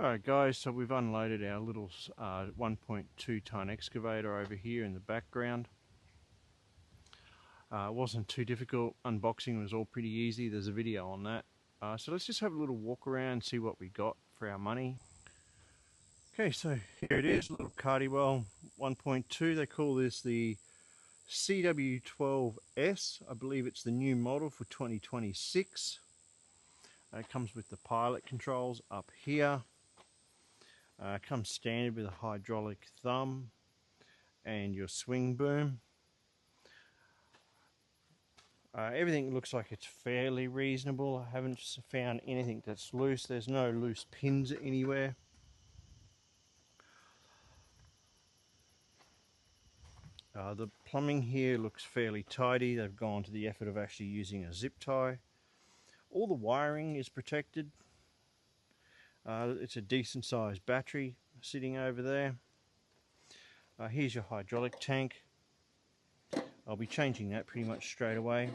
Alright guys, so we've unloaded our little 1.2 ton excavator over here in the background. It wasn't too difficult, unboxing was all pretty easy, there's a video on that. So let's just have a little walk around, see what we got for our money. Okay, so here it is, a little Cardywell 1.2, they call this the CW12S, I believe it's the new model for 2026. It comes with the pilot controls up here. Comes standard with a hydraulic thumb and your swing boom. Everything looks like it's fairly reasonable. I haven't found anything that's loose. There's no loose pins anywhere. The plumbing here looks fairly tidy. They've gone to the effort of actually using a zip tie. All the wiring is protected. It's a decent sized battery sitting over there. Here's your hydraulic tank. I'll be changing that pretty much straight away.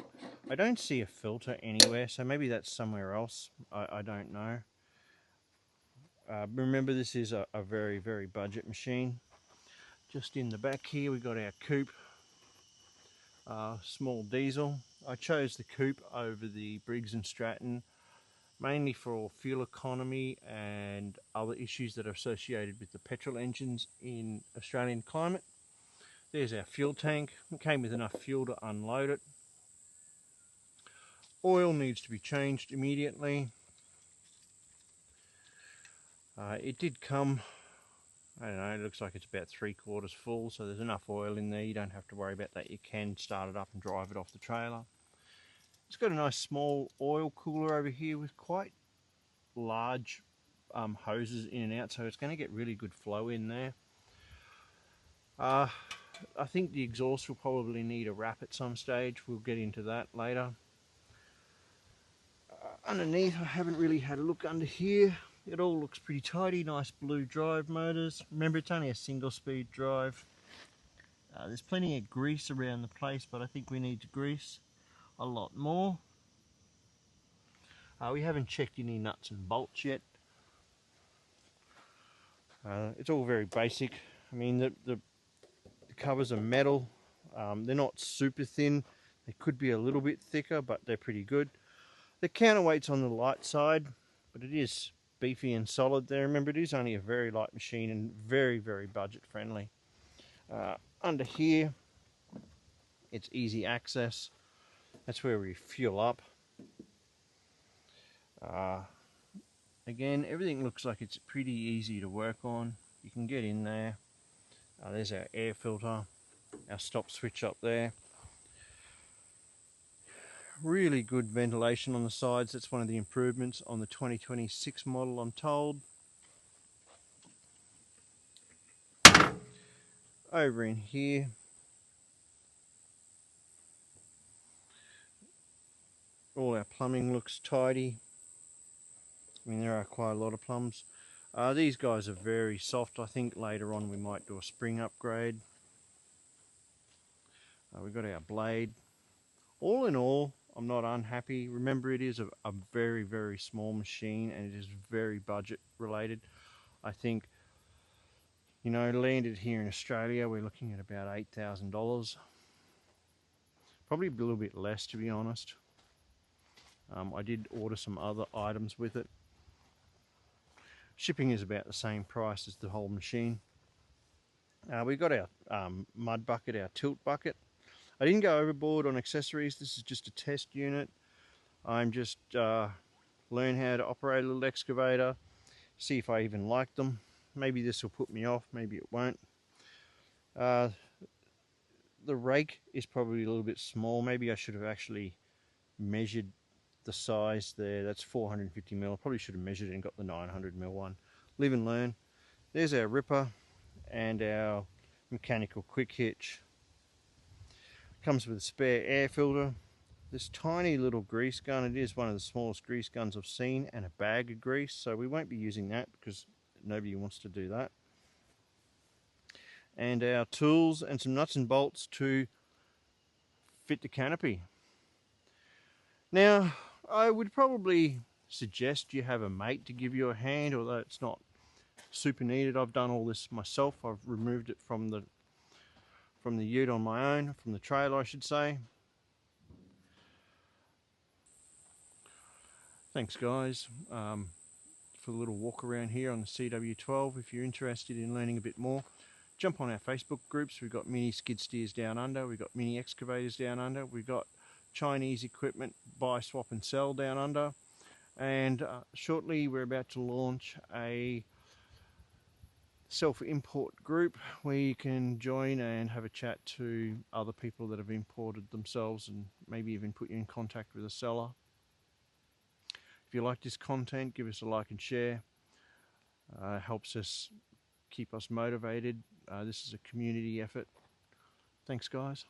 I don't see a filter anywhere, so maybe that's somewhere else. I don't know. Remember, this is a very, very budget machine. Just in the back here we got our coupe, small diesel. I chose the coupe over the Briggs & Stratton mainly for fuel economy and other issues that are associated with the petrol engines in Australian climate. There's our fuel tank. It came with enough fuel to unload it. Oil needs to be changed immediately. It did come, I don't know, it looks like it's about 3/4 full, so there's enough oil in there. You don't have to worry about that. You can start it up and drive it off the trailer. It's got a nice small oil cooler over here with quite large hoses in and out, so it's going to get really good flow in there. I think the exhaust will probably need a wrap at some stage. We'll get into that later. Underneath, I haven't really had a look under here. It all looks pretty tidy. Nice blue drive motors. Remember, it's only a single speed drive. There's plenty of grease around the place, but I think we need to grease a lot more. We haven't checked any nuts and bolts yet. It's all very basic. I mean, the covers are metal. They're not super thin. They could be a little bit thicker, but they're pretty good. The counterweight's on the light side, but it is beefy and solid there. Remember, it is only a very light machine and very, very budget friendly. Under here, it's easy access. That's where we fuel up. Again, everything looks like it's pretty easy to work on. You can get in there. There's our air filter, our stop switch up there. Really good ventilation on the sides. That's one of the improvements on the 2026 model, I'm told. Over in here, all our plumbing looks tidy. I mean, there are quite a lot of plums. These guys are very soft. I think later on we might do a spring upgrade. We've got our blade. All in all, I'm not unhappy. Remember, it is a very, very small machine and it is very budget related. I think, you know, landed here in Australia, we're looking at about $8,000. Probably a little bit less, to be honest. I did order some other items with it. Shipping is about the same price as the whole machine. We've got our mud bucket, our tilt bucket. I didn't go overboard on accessories. This is just a test unit. I'm just learn how to operate a little excavator, see if I even like them. Maybe this will put me off, maybe it won't. The rake is probably a little bit small. Maybe I should have actually measured the size there. That's 450 mil. I probably should have measured it and got the 900 mil one. Live and learn. There's our ripper and our mechanical quick hitch. Comes with a spare air filter, this tiny little grease gun. It is one of the smallest grease guns I've seen, and a bag of grease, so we won't be using that because nobody wants to do that. And our tools and some nuts and bolts to fit the canopy. Now, I would probably suggest you have a mate to give you a hand, although it's not super needed. I've done all this myself. I've removed it from the ute on my own, from the trailer I should say. Thanks guys for the little walk around here on the CW12. If you're interested in learning a bit more, jump on our Facebook groups. We've got mini skid steers down under, we've got mini excavators down under, we've got Chinese equipment, buy, swap and sell down under, and shortly we're about to launch a self-import group where you can join and have a chat to other people that have imported themselves and maybe even put you in contact with a seller. If you like this content, give us a like and share. Helps us keep us motivated. This is a community effort. Thanks guys.